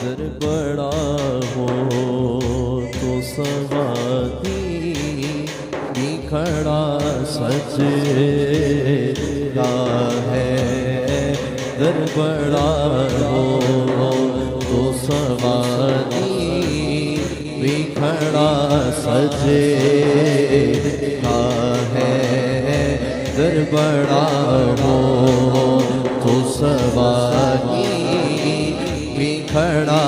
दर बड़ा हो तो सवादी भी खड़ा सजदा है। दर बड़ा हो तो सवादी भी खड़ा सजदा है। दर बड़ा हो तो सवादी भी खड़ा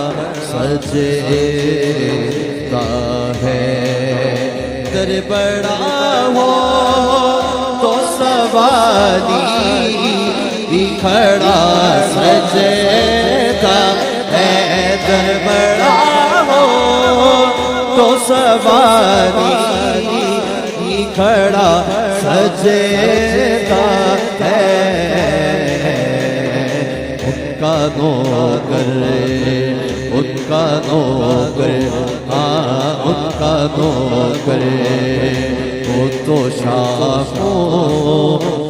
सजदा है। दर बड़ा हो तो सवारी भी खड़ा सजदा है। दर बड़ा हो तो सवारी भी खड़ा सजदा है। उनका नौकर उनका नौकर उनका नौकर वो तो शाखों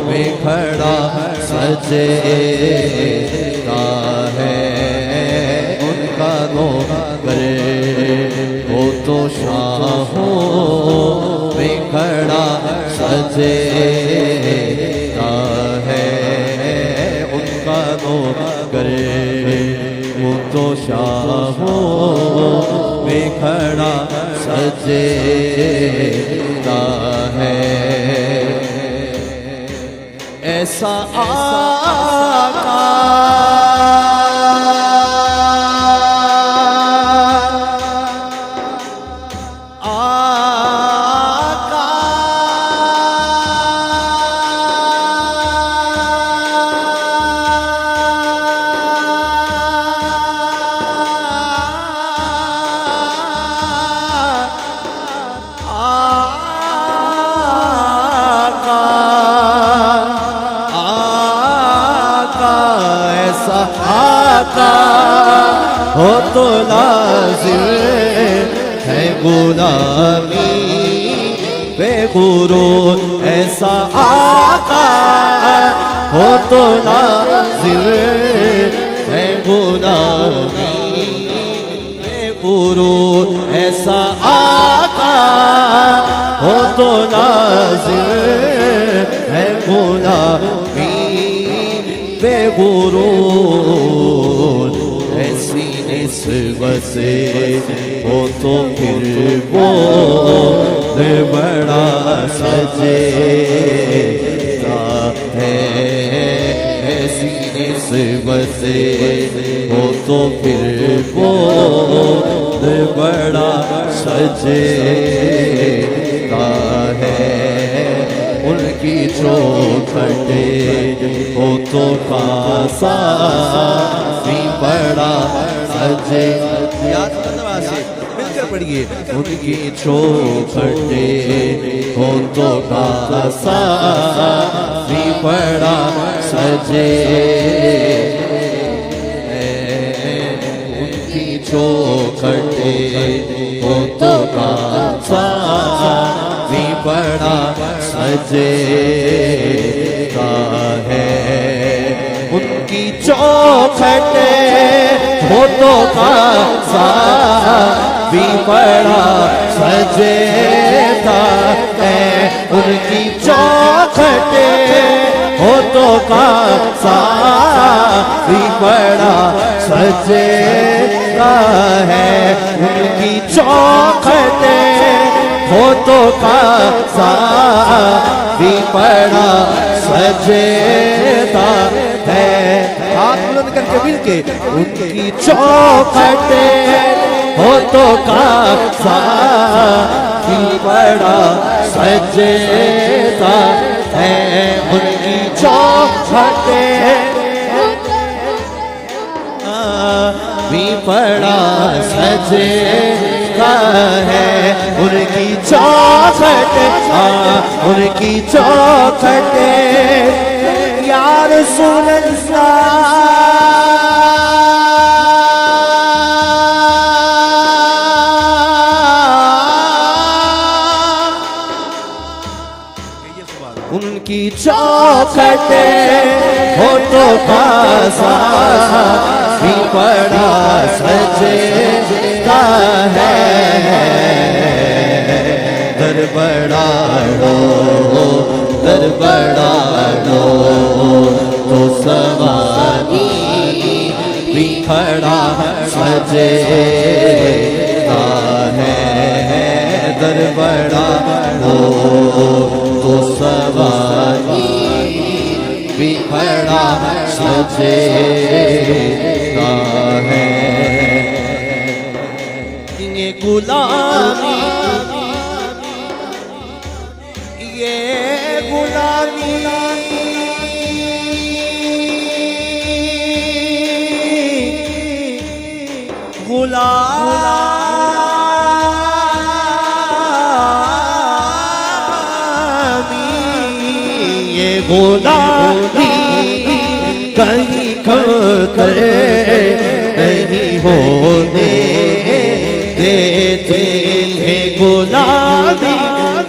में खड़ा सजदा है। उनका नौकर वो तो शाखों में खड़ा सजदा है। उनका नौकर वो तो शाहों में खड़ा सजदा है। ऐसा आका हो तो लाज़िम है गुलामी बेगुरूर। ऐसा आका हो तो लाज़िम है गुलामी बेगुरूर। ऐसा आका हो तो लाज़िम है गुलामी बेगुरूर। ऐसी निस्बत से हो तो फिर वो बड़ा सजदा है। ऐसी निस्बत से हो तो फिर वो बड़ा सजदा है। उनकी चौखटे हो तो खासा भी बड़ा सजे। याद से मिलकर पढ़िए। उनकी चौखटे हो तो खासा भी बड़ा सजे। उनकी चौखटे हो तो खासा भी बड़ा सजदा है। उनकी चौखटे हो तो खासा भी बड़ा सजदा है। उनकी चौखटे हो तो खासा भी बड़ा सजदा है। उनकी चौखटे हो तो खासा भी बड़ा सजदा है। हाथ बुलंद करके मिलके। उनकी चौखटे हो तो खासा भी बड़ा सजदा है। उनकी चौखटे भी बड़ा सजदा है। उनकी चौखटे उनकी चौखटे या रसूल अल्लाह। उनकी चौखटे हो तो खासा भी बड़ा सजता है। दर बड़ा हो, दर बड़ा हो तो सवारी भी खड़ा सजता है। दर बड़ा हो तो सवारी भी खड़ा सजता है। ये गुलामी, ये गुलामी, गुलामी, ये गुलामी कहीं कर नहीं होने देते हैं। गुलामी,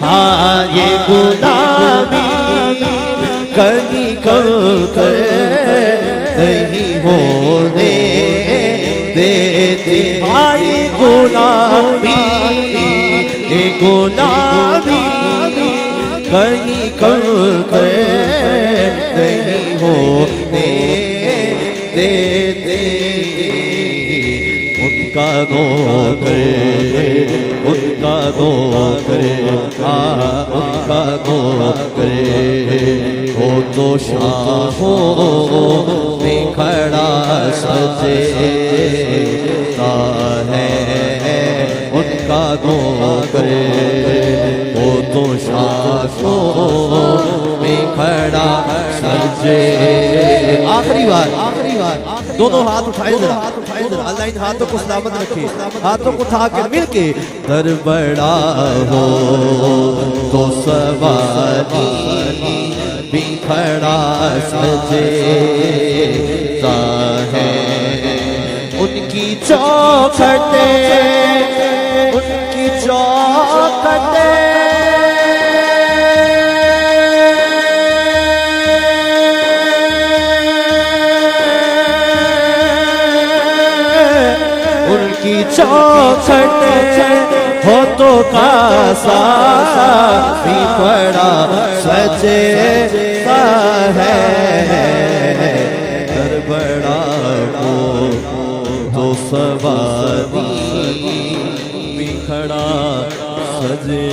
हाँ ये गुलामी कहीं कर नहीं होने देते। भाई गुलामी, ये गुलामी कहीं कर नहीं होने देते। उनका नौकर, उनका नौकर, उनका नौकर हो तो शाहों में खड़ा सजता है। उनका नौकर हो तो शाहों में खड़ा सजे। आखिरी बार, आखिरी बार दोनों हाथ उठाए जरा, अल्लाह इन हाथों को सलामत रखे। हाथों को उठा के मिलके दर बड़ा हो तो सवारी भी खड़ा सजता है। उनकी चौखटे, उनकी चौखटे की चौखटे हो तो कासा भी बड़ा सजता है। दर बड़ा हो तो सवारी भी खड़ा सजे।